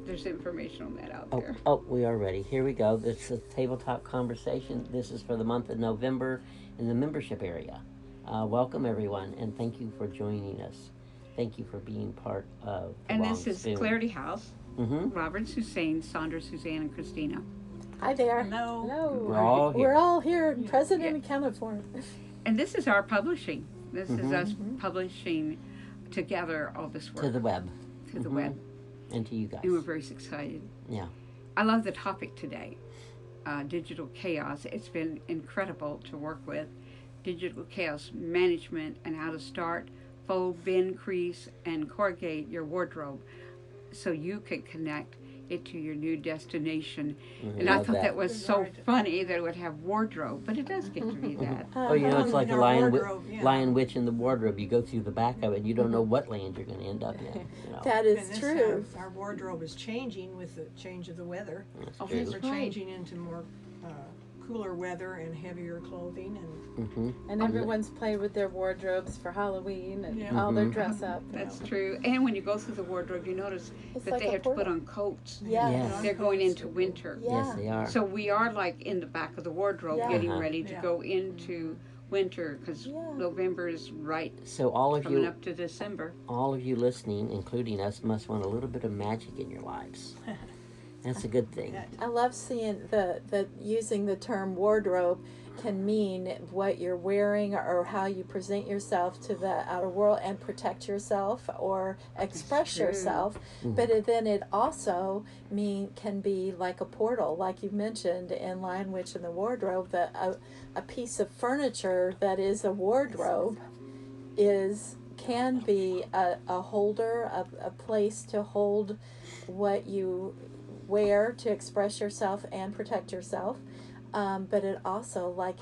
there's information on that out Oh, there. we are ready. Here we go. This is a tabletop conversation. This is for the month of November in the membership area. Welcome, everyone, and thank you for joining us. Thank you for being part of the And Long this is Spoon. Clarity House. Mm-hmm. Robert, Suzanne, Sandra, Suzanne, and Christina. Hi there. Hello. Hello. We're all here. We're all here, present Yeah. and accounted for. And this is our publishing. This is Mhm. us publishing together all this work To the web. to the Mhm. web. And to you guys. And we're very excited. Yeah. I love the topic today, digital chaos. It's been incredible to work with. Digital chaos management and how to start, fold, bend, crease, and corrugate your wardrobe so you can connect it to your new destination. And I Love thought that was so Right. funny that it would have wardrobe, but it does get to be that. Oh, you know, it's like the Our wardrobe, yeah. lion, witch, and the wardrobe. You go through the back of it, and you don't know what land you're going to end up in. You know, That And is this true. our wardrobe is changing with the change of the weather. that's Oh, true. that's We're right. changing into more cooler weather and heavier clothing, and Mm-hmm. And everyone's played with their wardrobes for Halloween and Yeah. all their Mhm. dress up. That's true. And when you go through the wardrobe, you notice It's that like they a have to put portal. on coats. Yes. They're going into winter. Yeah. Yes, they are. So we are like in the back of the wardrobe Yeah. getting Uh-huh. ready to Yeah. go into winter because Yeah. November is right So all of coming you, up to December. all of you listening, including us, must want a little bit of magic in your lives. That's a good thing. that, I love seeing the using the term wardrobe can mean what you're wearing or how you present yourself to the outer world and protect yourself or express true. yourself. Mhm. But then it also can be like a portal, like you mentioned in Lion Witch and the Wardrobe. That a piece of furniture that is a wardrobe can be a holder, a place to hold what you wear to express yourself and protect yourself. But it also, like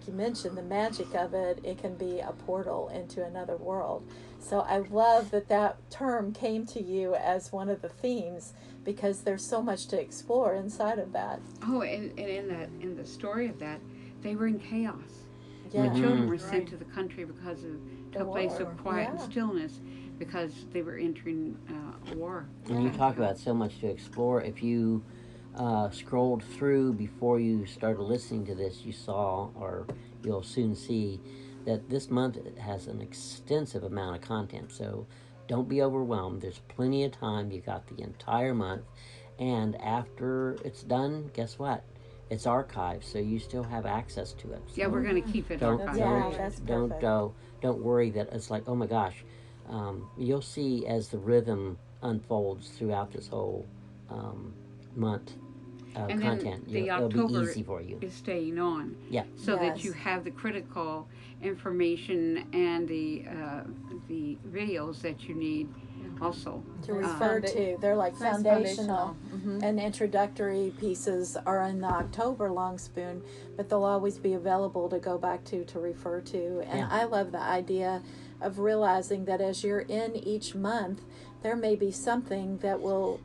you mentioned, the magic of it, it can be a portal into another world. So I love that term came to you as one of the themes because there's so much to explore inside of that. Oh, and in the story of that, they were in chaos. Yeah. The children were Right. sent to the country because of The to a place war. of quiet and Yeah. stillness because they were entering a war. And you talk about so much to explore. If you scrolled through before you started listening to this, you saw, or you'll soon see, that this month has an extensive amount of content. So don't be overwhelmed. There's plenty of time. You got the entire month. And after it's done, guess what? It's archived, so you still have access to it. Yeah, So we're going to keep it don't archived. Yeah, don't that's don't perfect. don't worry that it's like, oh my gosh. You'll see as the rhythm unfolds throughout this whole month And then content. the It'll be October easy for you. is staying on. Yeah. So that Yes. you have the critical information and the videos that you need also. To refer to. They're like Nice foundational Mhm. and introductory pieces are in the October Long Spoon, but they'll always be available to go back to refer to. And Yeah. I love the idea of realizing that as you're in each month, there may be something that will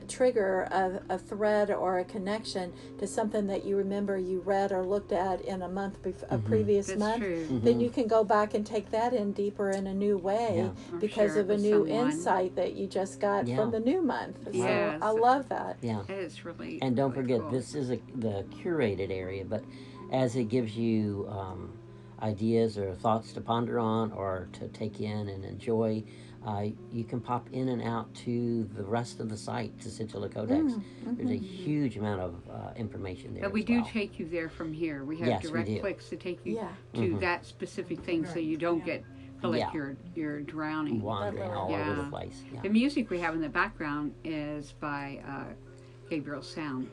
trigger a thread or a connection to something that you remember you read or looked at in a a previous That's month. true. Then you can go back and take that in deeper in a new way Yeah. Or because share it of a with new someone. insight that you just got Yeah. from the new month. So Yes. I love that. Yeah. That is really And don't really forget, cool. this is the curated area, but as it gives you ideas or thoughts to ponder on or to take in and enjoy, you can pop in and out to the rest of the site, to Sigilla Codex. There's a huge amount of information there. But we as do well. take you there from here. We have Yes, we direct do. clicks to take you Yeah. to that specific thing so Right. you don't Yeah. feel like Yeah. you're drowning. wandering all over Yeah. the place. Yeah. The music we have in the background is by Gabriel Sound.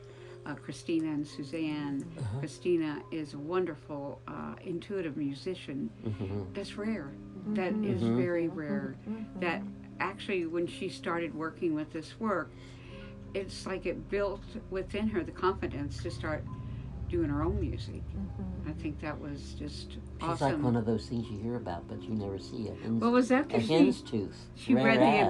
Christina and Suzanne. Uh-huh. Christina is a wonderful, intuitive musician. Mhm. That's rare. That is Mhm. very rare. That actually, when she started working with this work, it's like it built within her the confidence to start doing her own music. I think that was just She's awesome. like one of those things you hear about, but you never see it. What was that? A 'Cause hen's tooth. she rare read the as.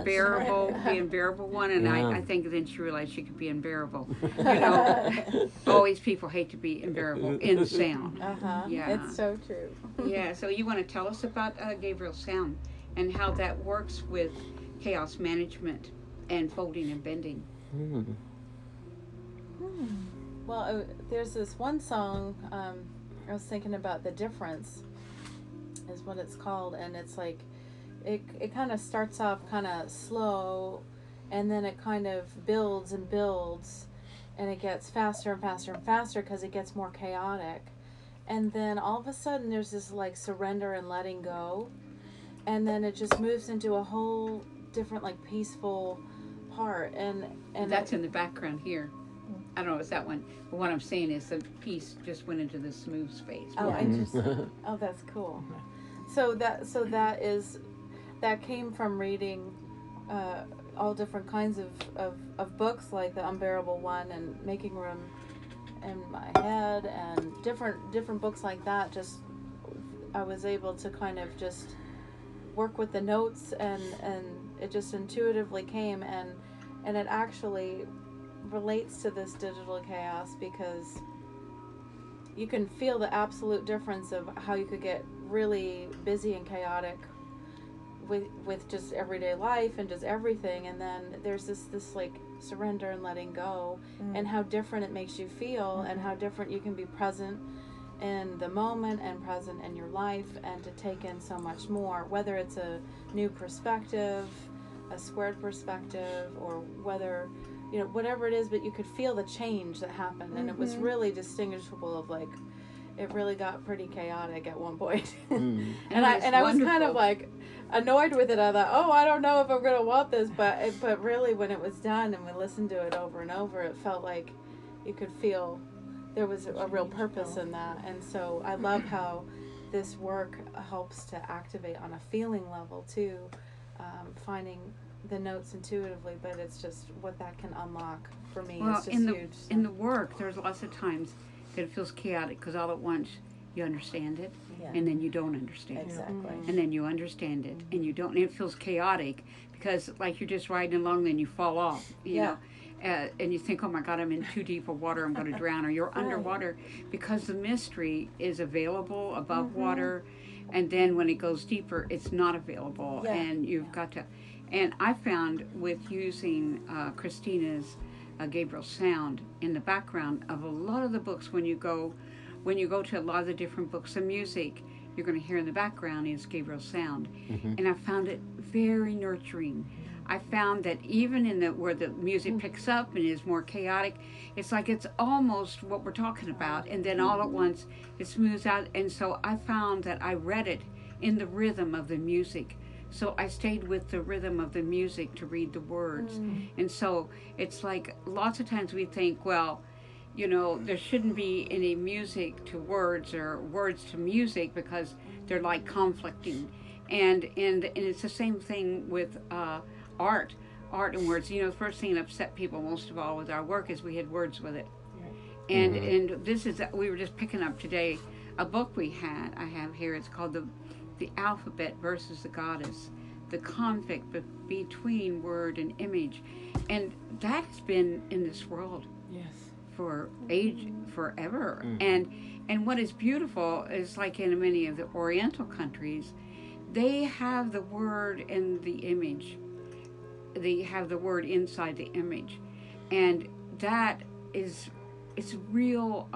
unbearable one, and Yeah. I think then she realized she could be unbearable. You know, always people hate to be unbearable in sound. Yeah. It's so true. Yeah, so you want to tell us about Gabriel Sound and how that works with chaos management and folding and bending? Hmm. Well, there's this one song, I was thinking about The Difference is what it's called, and it's like it kind of starts off kind of slow, and then it kind of builds and builds, and it gets faster and faster and faster because it gets more chaotic, and then all of a sudden there's this like surrender and letting go, and then it just moves into a whole different like peaceful part, and That's in the background here. I don't know if it's that one, but what I'm saying is the piece just went into the smooth space. Oh, Yeah. interesting. Oh, that's cool. So that came from reading all different kinds of books, like The Unbearable One and Making Room in My Head, and different books like that. Just I was able to kind of just work with the notes, and it just intuitively came, and it actually relates to this digital chaos, because you can feel the absolute difference of how you could get really busy and chaotic with just everyday life and just everything, and then there's this like surrender and letting go, and how different it makes you feel, and how different you can be present in the moment and present in your life, and to take in so much more, whether it's a new perspective, a squared perspective, or whether whatever it is, but you could feel the change that happened, and it was really distinguishable of like, it really got pretty chaotic at one point. Mm. and I was kind wonderful. of like annoyed with it. I thought, oh, I don't know if I'm gonna want this, but really when it was done and we listened to it over and over, it felt like you could feel there was a real purpose in that. And so I love how this work helps to activate on a feeling level too, finding the notes intuitively, but it's just what that can unlock for me Well, is just in the huge. in the work, there's lots of times that it feels chaotic because all at once you understand it, Yeah. and then you don't understand it, Exactly. and then you understand it, and you don't. And it feels chaotic because like you're just riding along, then you fall off, you know, and you think, oh my God, I'm in too deep of water, I'm going to drown, or you're underwater, because the mystery is available above water, and then when it goes deeper, it's not available, and you've got to. And I found with using Christina's Gabriel sound in the background of a lot of the books, when you go to a lot of the different books of music, you're going to hear in the background is Gabriel sound, and I found it very nurturing. I found that even in where the music picks up and is more chaotic, it's like it's almost what we're talking about, and then all at once it smooths out. And so I found that I read it in the rhythm of the music. So I stayed with the rhythm of the music to read the words. And so it's like lots of times we think, well, there shouldn't be any music to words or words to music because they're like conflicting. And it's the same thing with art and words. The first thing that upset people most of all with our work is we had words with it. And this is, we were just picking up today a book I have here. It's called the Alphabet versus the Goddess, the conflict between word and image. And that has been in this world for forever. And what is beautiful is, like in many of the Oriental countries, they have the word and the image. They have the word inside the image. And that is, it's real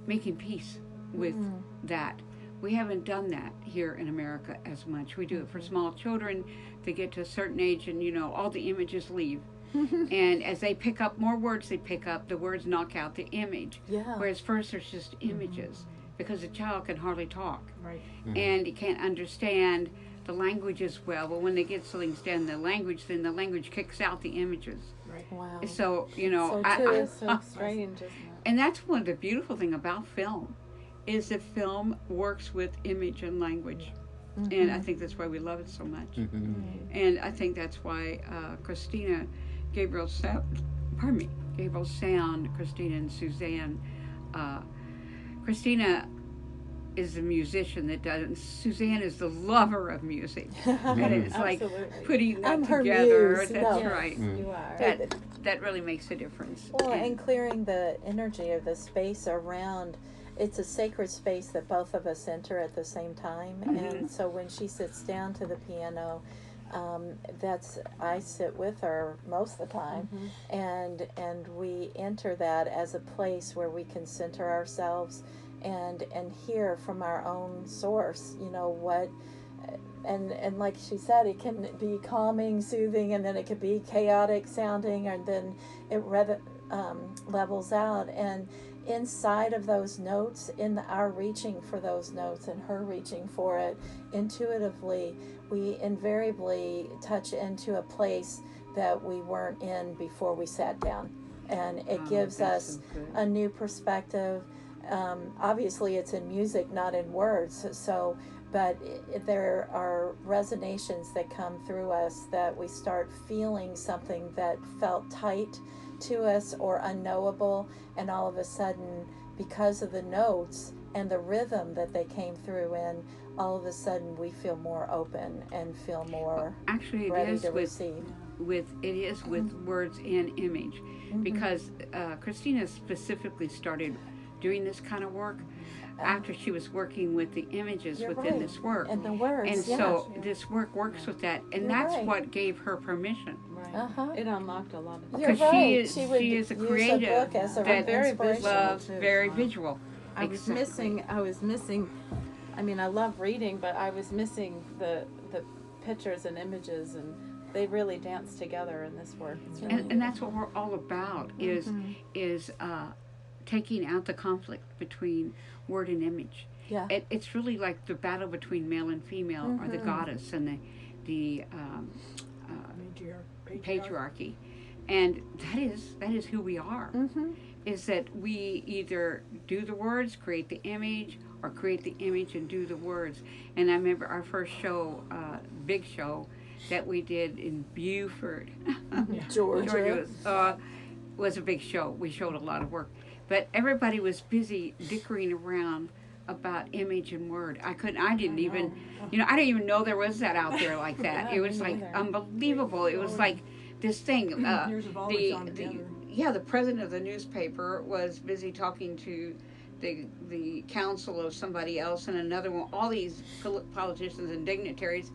making peace with that. We haven't done that here in America as much. We do it for small children. They get to a certain age and, all the images leave. And as they pick up more words, the words knock out the image. Whereas first there's just images, because the child can hardly talk. Right. And he can't understand the language as well. But when they get something down the language, then the language kicks out the images. Right. Wow. So, So true. It's so strange, isn't it? And that's one of the beautiful thing about film, is that film works with image and language. And I think that's why we love it so much. And I think that's why Christina, Gabriel Sound, Christina and Suzanne. Christina is a musician that does, and Suzanne is the lover of music. And it's like putting that I'm her together. muse. That's No, right. You are. That really makes a difference. Well, and clearing the energy of the space around. It's a sacred space that both of us enter at the same time. And so when she sits down to the piano, that's I sit with her most of the time, and we enter that as a place where we can center ourselves and hear from our own source, what. And like she said, it can be calming, soothing, and then it could be chaotic sounding, and then it levels out. And inside of those notes, in our reaching for those notes and her reaching for it intuitively, we invariably touch into a place that we weren't in before we sat down, and it gives us a new perspective. Obviously, it's in music, not in words. So, but there are resonations that come through us that we start feeling something that felt tight to us or unknowable, and all of a sudden, because of the notes and the rhythm that they came through in, all of a sudden we feel more open and feel more actually ready to receive. With words and image, because Christina specifically started doing this kind of work after she was working with the images within this work, and the words, and so this work works with that, and that's what gave her permission. Right. It unlocked a lot of You're Because right. she is a creative as a that very inspiration. loves very visual. I was missing. I mean, I love reading, but I was missing the pictures and images, and they really dance together in this work. It's really And that's what we're all about, is taking out the conflict between word and image. Yeah. It's really like the battle between male and female, or the goddess and the patriarchy, and that is who we are. Is that we either do the words, create the image, or create the image and do the words. And I remember our first show, big show, that we did in Beaufort, Georgia, was a big show. We showed a lot of work, but everybody was busy dickering around about image and word. I didn't even know there was that out there like that. It was like unbelievable. It was like this thing. The president of the newspaper was busy talking to the council of somebody else, and another one. All these politicians and dignitaries,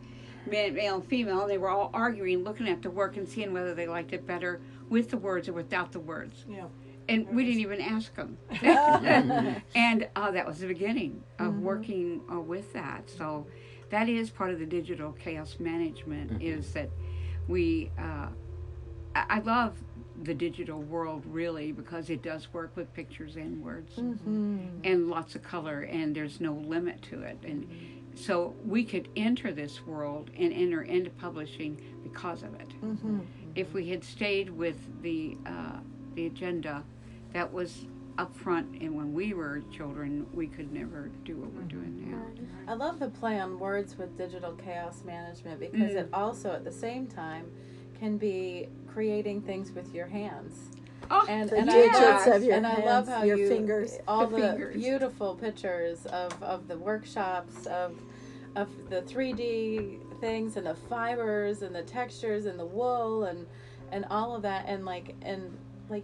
male and female, and they were all arguing, looking at the work and seeing whether they liked it better with the words or without the words. Yeah. And we didn't even ask them. And that was the beginning of working with that. So that is part of the digital chaos management, is that we, I love the digital world really, because it does work with pictures and words and lots of color, and there's no limit to it. And so we could enter this world and enter into publishing because of it. If we had stayed with the agenda that was up front, and when we were children, we could never do what we're doing now. I love the play on words with digital chaos management, because it also at the same time can be creating things with your hands. And digits of your hands, I love how your fingers, all the beautiful pictures of the workshops, of the 3D things, and the fibers and the textures and the wool and all of that, and like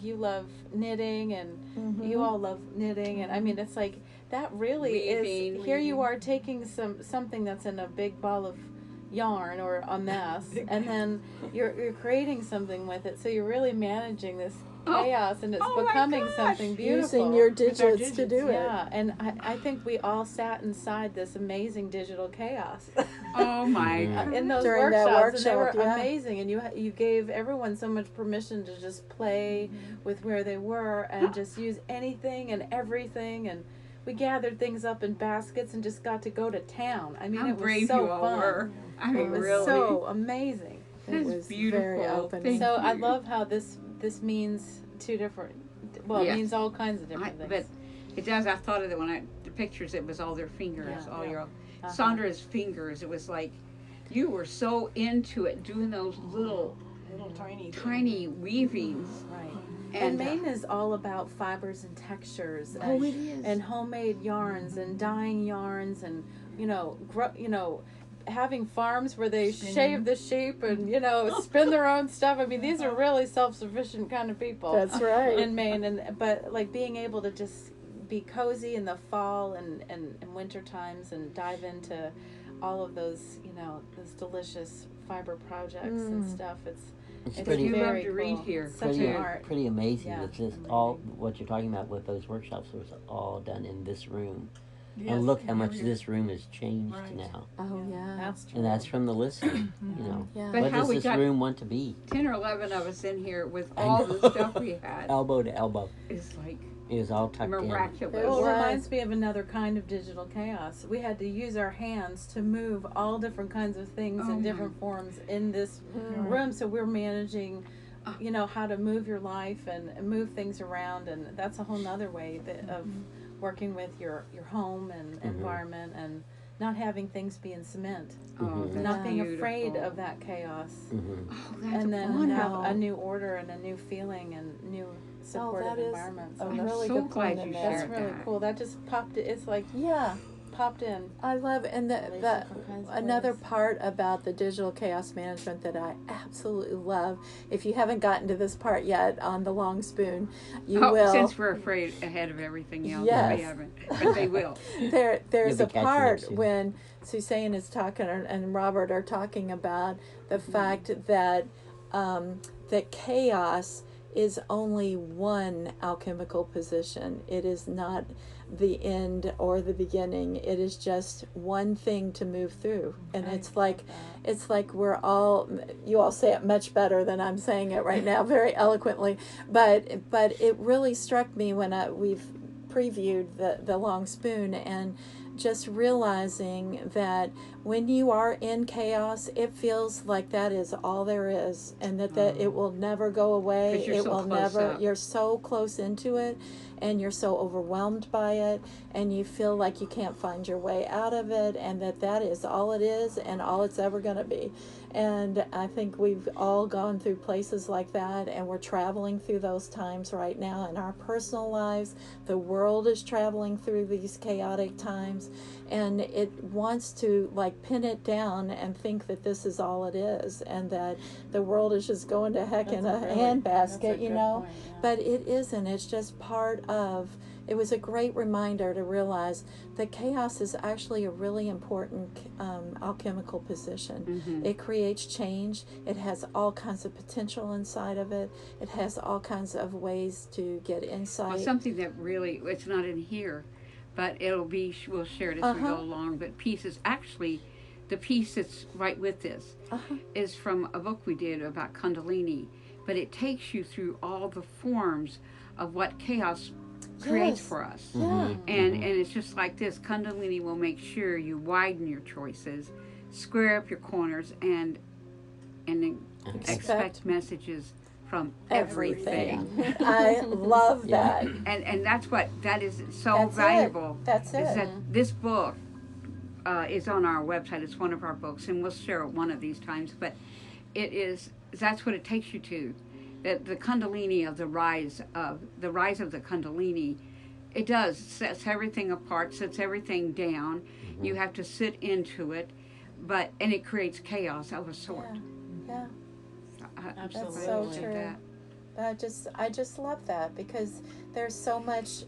you love knitting, and you all love knitting, and I mean, it's like that really is. Here you are taking something that's in a big ball of yarn or a mess, and then you're creating something with it. So you're really managing this chaos, and it's becoming something beautiful. Using your digits to do it. Yeah, and I think we all sat inside this amazing digital chaos. Oh my! In those During workshops, that and they were workshop, amazing, and you gave everyone so much permission to just play with where they were and just use anything and everything, and we gathered things up in baskets and just got to go to town. I mean, How it was brave so you all fun. were. I mean, It was really. so amazing. It was beautiful. very open. Thank So you. I love how this means two different. Well, Yes. it means all kinds of different things. But it does. I thought of it when the pictures. It was all their fingers, Yeah. all your Uh-huh. Sandra's fingers. It was like you were so into it, doing those little tiny weavings. Right. And And Maine is all about fibers and textures, it is. and homemade yarns and dyeing yarns, and having farms where they shave the sheep and spin their own stuff. I mean, these are really self-sufficient kind of people. That's right. In Maine, but like being able to just be cozy in the fall and winter times and dive into all of those, those delicious fiber projects and stuff. It's It's pretty, You love very to read cool. here. It's such pretty, an art. pretty amazing Yeah, that this I'm all reading. what you're talking about with those workshops was all done in this room. Yes, And look how much here- this room has changed Right. now. Oh yeah. That's true. And that's from the listening. You know, Yeah. But what how does we this got room want to be? 10 or 11 of us in here with I all know. the stuff we had Elbow to elbow. is like It was all tucked miraculous. It Well, was. it reminds me of another kind of digital chaos. We had to use our hands to move all different kinds of things Oh in my. different forms in this Mm. room. So we're managing, how to move your life and move things around, and that's a whole nother way of working with your home and environment, and not having things be in cement, Oh, Mhm. that's not being beautiful. afraid of that chaos, Hmm. Oh, that's and then wonderful. have a new order and a new feeling and new supportive that is environment. a So I'm really so good glad point in you there. that's shared really that. cool. That just popped. It's like Yeah. popped in. I love, and the different kinds of another ways. part about the digital chaos management that I absolutely love. If you haven't gotten to this part yet on the long spoon, you will. Since we're afraid ahead of everything else, Yes. we haven't. But they will. There's You'll a be catching up part soon. when Suzanne is talking and Robert are talking about the fact that that chaos is only one alchemical position. It is not the end or the beginning. It is just one thing to move through. And I it's like love that. it's like we're all, you all say it much better than I'm saying it right now, very eloquently, but it really struck me when we've previewed the long spoon, and just realizing that when you are in chaos, it feels like that is all there is, and that it will never go away. 'Cause you're It so will close never. up. You're so close into it, and you're so overwhelmed by it, and you feel like you can't find your way out of it, and that is all it is, and all it's ever going to be. And I think we've all gone through places like that, and we're traveling through those times right now in our personal lives. The world is traveling through these chaotic times, and it wants to like pin it down and think that this is all it is, and that the world is just going to heck in a handbasket, you know. Point, yeah. But it isn't. It's just part of. It was a great reminder to realize that chaos is actually a really important alchemical position. It creates change. It has all kinds of potential inside of it. It has all kinds of ways to get insight. Well, something that really, it's not in here, but we'll share it as we go along. But actually, the piece that's right with this is from a book we did about Kundalini. But it takes you through all the forms of what chaos creates Yes. for us. Yeah. And it's just like this. Kundalini will make sure you widen your choices, square up your corners, and expect messages from everything. I love Yeah. that. And that is so That's it. valuable. That's Is it. that this book is on our website. It's one of our books, and we'll share it one of these times. But that's what it takes you to. That the Kundalini of the rise of the Kundalini, it sets everything apart, sets everything down. You have to sit into it, and it creates chaos of a sort. Yeah. Absolutely. That's so Say true. that. I just love that, because there's so much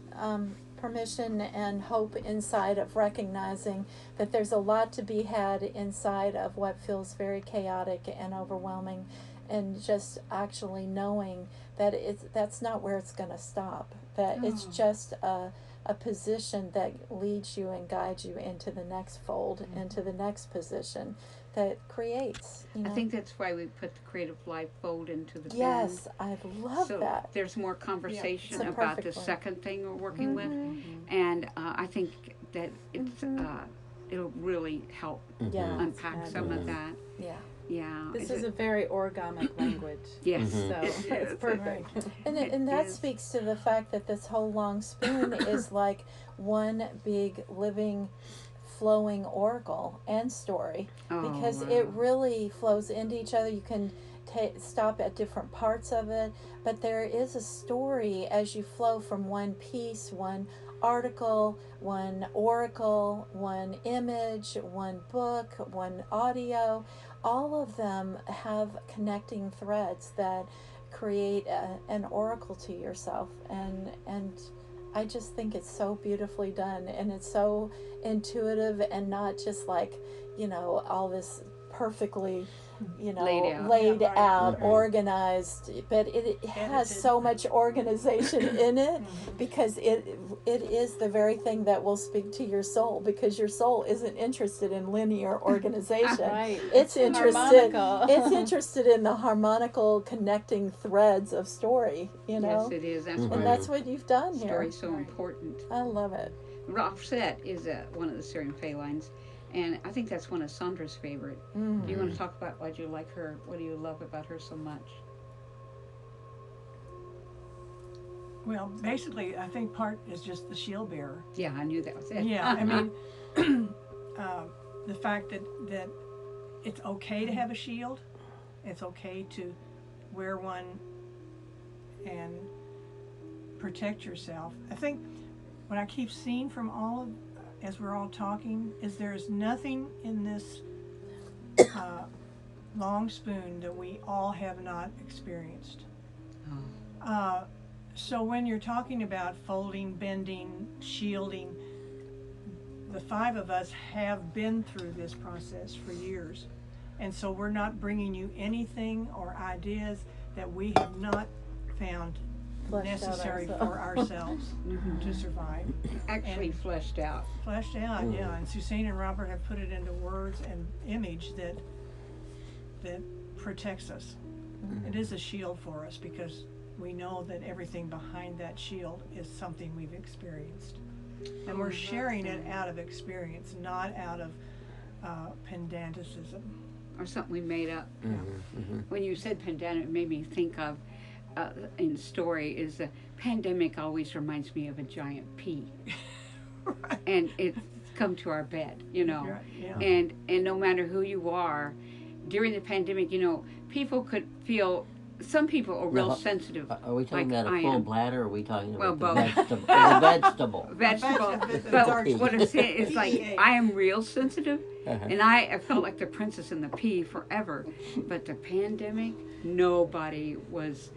permission and hope inside of recognizing that there's a lot to be had inside of what feels very chaotic and overwhelming, and just actually knowing that that's not where it's going to stop. That it's just a position that leads you and guides you into the next fold, into the next position that creates. I think that's why we put the Creative Life Fold into the bin. Yes, I love So that. there's more conversation It's a about the perfect one. second thing we're working with, and I think that it'll really help Yeah. unpack some of that. Yeah. Yeah. This is a very origamic language. Yes. So it's perfect. And that is. speaks to the fact that this whole long spoon is like one big living flowing oracle and story, because it really flows into each other. You can stop at different parts of it, but there is a story as you flow from one piece, one article, one oracle, one image, one book, one audio. All of them have connecting threads that create an oracle to yourself, and I just think it's so beautifully done, and it's so intuitive, and not just like, all this perfectly, Laid out. out, Mhm. organized, but it has Edited. so much organization in it, Mhm. because it is the very thing that will speak to your soul, because your soul isn't interested in linear organization. Right. It's interested harmonical. it's interested in the harmonical connecting threads of story, Yes, it is. That's Mhm. why and that's what you've done here. story's so Right. important. I love it. Roxette is one of the Syrian felines, and I think that's one of Sandra's favorite. Mm. Do you want to talk about why do you like her? What do you love about her so much? Well, basically, I think part is just the shield bearer. Yeah, I knew that was it. Yeah, I mean, the fact that it's okay to have a shield, it's okay to wear one and protect yourself. I think what I keep seeing from all of, as we're all talking, is there's nothing in this long spoon that we all have not experienced. So when you're talking about folding, bending, shielding, the five of us have been through this process for years. And so we're not bringing you anything or ideas that we have not found Fleshed out necessary ourselves. for ourselves to survive. Actually fleshed out. Fleshed out, yeah. And Suzanne and Robert have put it into words and image that protects us. It is a shield for us, because we know that everything behind that shield is something we've experienced. And we're sharing it out of experience, not out of pedanticism. Or something we made up. Mm-hmm. When you said pandemic, it made me think of, in story, is the pandemic always reminds me of a giant pea. Right. And it's come to our bed, Yeah. And no matter who you are, during the pandemic, people could feel, some people are real Now, sensitive. Are we talking Like about a I full am. bladder, or are we talking Well, about both. the vegetable? Vegetable. The But dark what I'm saying is, like, PEA. I am real sensitive, Uh-huh. and I felt like the princess in the pea forever. But the pandemic, nobody was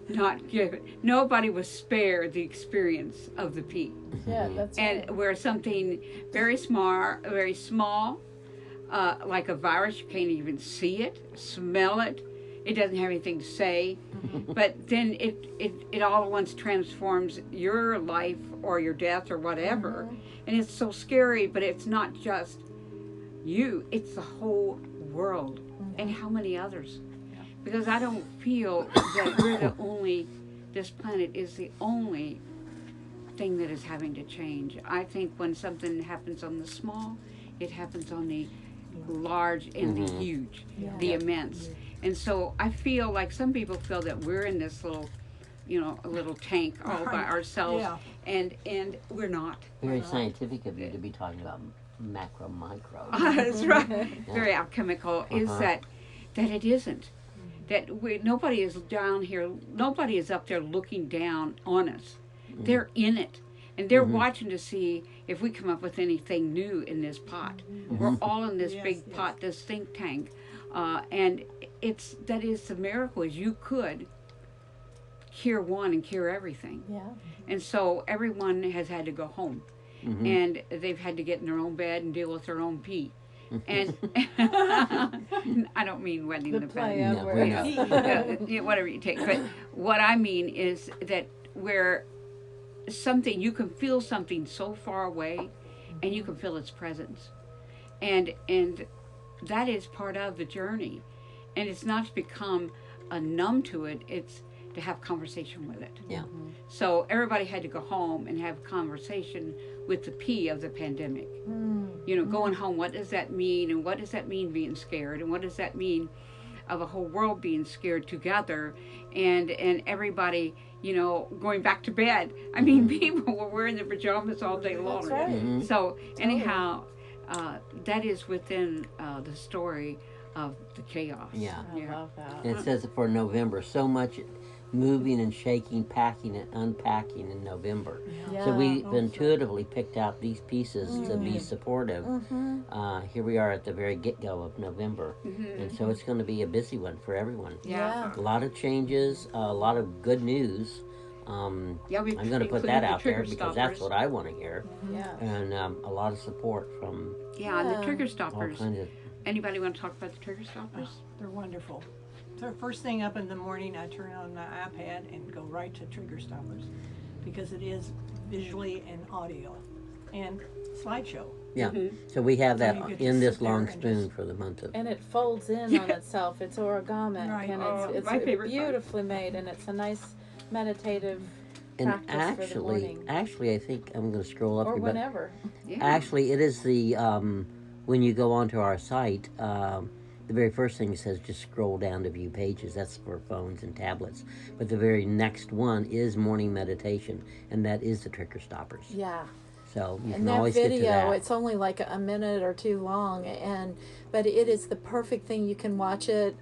not given, nobody was spared the experience of the pea. Yeah, that's And right. where something very small, like a virus, you can't even see it, smell it. It doesn't have anything to say, but then it all at once transforms your life or your death or whatever, and it's so scary. But it's not just you; it's the whole world, and how many others. Because I don't feel that we're the only. This planet is the only thing that is having to change. I think when something happens on the small, it happens on the large and the huge, Yeah. the immense. And so I feel like some people feel that we're in this little, a little tank all by ourselves, Yeah. and we're not. Very scientific of you to be talking about macro, micro. That's right. Very alchemical. Is Uh-huh. that it isn't. That nobody is down here. Nobody is up there looking down on us. They're in it, and they're watching to see if we come up with anything new in this pot. We're all in this Yes, big yes. pot, this think tank, and that is the miracle. Is you could cure one and cure everything, Yeah. and so everyone has had to go home, and they've had to get in their own bed and deal with their own pee. And I don't mean wetting the play bed. of No, words. we're not. Yeah, whatever you take. But what I mean is that where something, you can feel something so far away, and you can feel its presence, and that is part of the journey, and it's not to become numb to it. It's to have conversation with it. Yeah. So everybody had to go home and have conversation with the P of the pandemic. Going home, what does that mean? And what does that mean being scared? And what does that mean of a whole world being scared together? And everybody, going back to bed. I mean, people were wearing their pajamas all day long. That's right. Mm-hmm. So anyhow, that is within the story of the chaos. Yeah. I love that. And it says for November, so much moving and shaking, packing and unpacking in November. Yeah. So we intuitively picked out these pieces to be supportive. Here we are at the very get-go of November. And so it's going to be a busy one for everyone. Yeah. A lot of changes, a lot of good news. Yeah, we I'm going to put included that the out there trigger because that's stoppers. what I want to hear, Yeah. and a lot of support from Yeah, and the Yeah. trigger all stoppers. kinds of. Anybody want to talk about the trigger stoppers? They're wonderful. So first thing up in the morning, I turn on my iPad and go right to trigger stoppers because it is visually and audio and slideshow. Yeah. Mhm. So we have So that you get to in this sit there long and spoon just- for the month of. And it folds in Yeah. on itself. It's origamic, Right. and Oh, it's my favorite part. beautifully made, and it's a nice meditative And practice for the morning. actually, I think I'm going to scroll up Or here, but whenever. Yeah. actually, it is the when you go onto our site, the very first thing it says just scroll down to view pages. That's for phones and tablets. But the very next one is morning meditation, and that is the trigger stoppers. Yeah. So you And can that always video, get to that. it's only like a minute or two long, but it is the perfect thing. You can watch it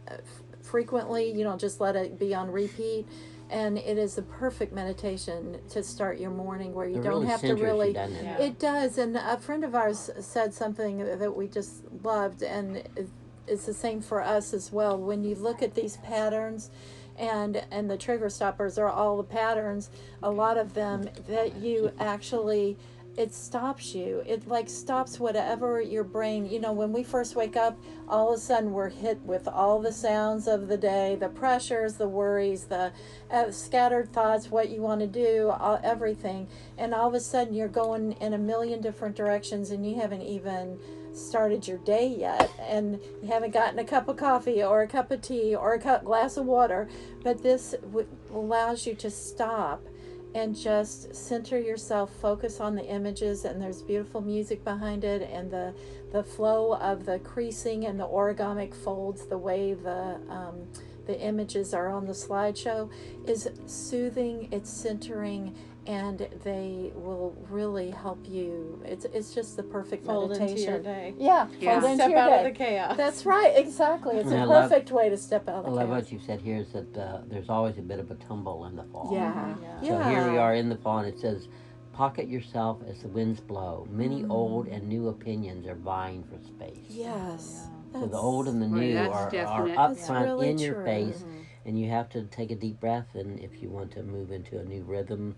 frequently. You don't just let it be on repeat, and it is the perfect meditation to start your morning where you It don't really have to centers you, really. doesn't it? Yeah. It does, and a friend of ours said something that we just loved, and it's the same for us as well. When you look at these patterns, and the trigger stoppers are all the patterns, a lot of them that you actually, it stops you. It like stops whatever your brain, when we first wake up, all of a sudden we're hit with all the sounds of the day, the pressures, the worries, the scattered thoughts, what you want to do, everything. And all of a sudden you're going in a million different directions and you haven't even started your day yet, and you haven't gotten a cup of coffee or a cup of tea or a glass of water. But this allows you to stop and just center yourself, focus on the images, and there's beautiful music behind it, and the flow of the creasing and the origamic folds, the way the images are on the slideshow is soothing, it's centering, and they will really help you. It's just the perfect Fold into meditation. your day. Yeah, Yeah. fold into Step your out day. of the chaos. That's right, exactly. It's And a I love- perfect way to step out of I the love chaos. what you said here is that there's always a bit of a tumble in the fall. Yeah. Yeah. So here we are in the fall, and it says, "Pocket yourself as the winds blow. Many old and new opinions are vying for space." Yes. So the old and the Well, new that's are definite. up That's front really in your true. face, and you have to take a deep breath. And if you want to move into a new rhythm,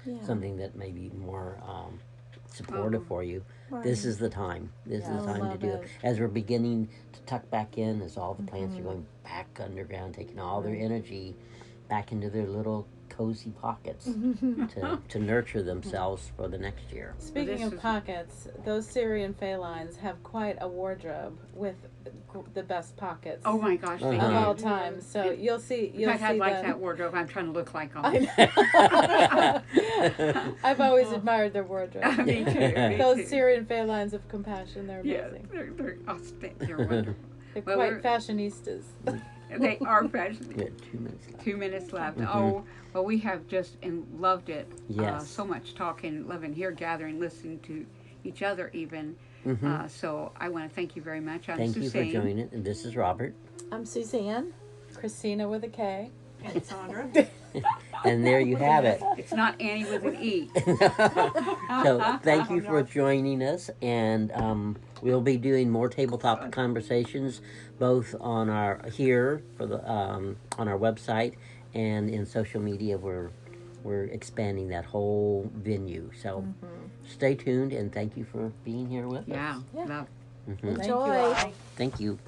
Yeah. something that may be more supportive for you, Right. this is the time. This Yeah, is the I time to love do it. it. As we're beginning to tuck back in, as all the plants are going back underground, taking all their energy back into their little cozy pockets to nurture themselves for the next year. Speaking This of is- pockets, those Syrian felines have quite a wardrobe with the best pockets Oh my gosh, they Uh-huh. of do. all time. So you'll see. In You'll fact, I'd see like them. that wardrobe. I'm trying to look like them. I know. I've always admired their wardrobe. Me too. Me Those too. Syrian felines of compassion, they're Yeah, amazing. they're outstanding. They're wonderful. They're Well, quite we're- fashionistas. They are fashionable. We had 2 minutes left. 2 minutes left. Mhm. Oh, well, we have just loved it. Yes. So much talking, loving here, gathering, listening to each other even. Mhm. So I want to thank you very much. I'm Thank you Suzanne. for joining. And this is Robert. I'm Suzanne. Christina with a K. And Sandra. And there you have it. It's not Annie with an E. So thank you for joining us, and we'll be doing more tabletop conversations, both on our here for the on our website and in social media. We're expanding that whole venue. So stay tuned, and thank you for being here with Yeah, us. Yeah. love. Mhm. Thank you Enjoy. all. Thank you.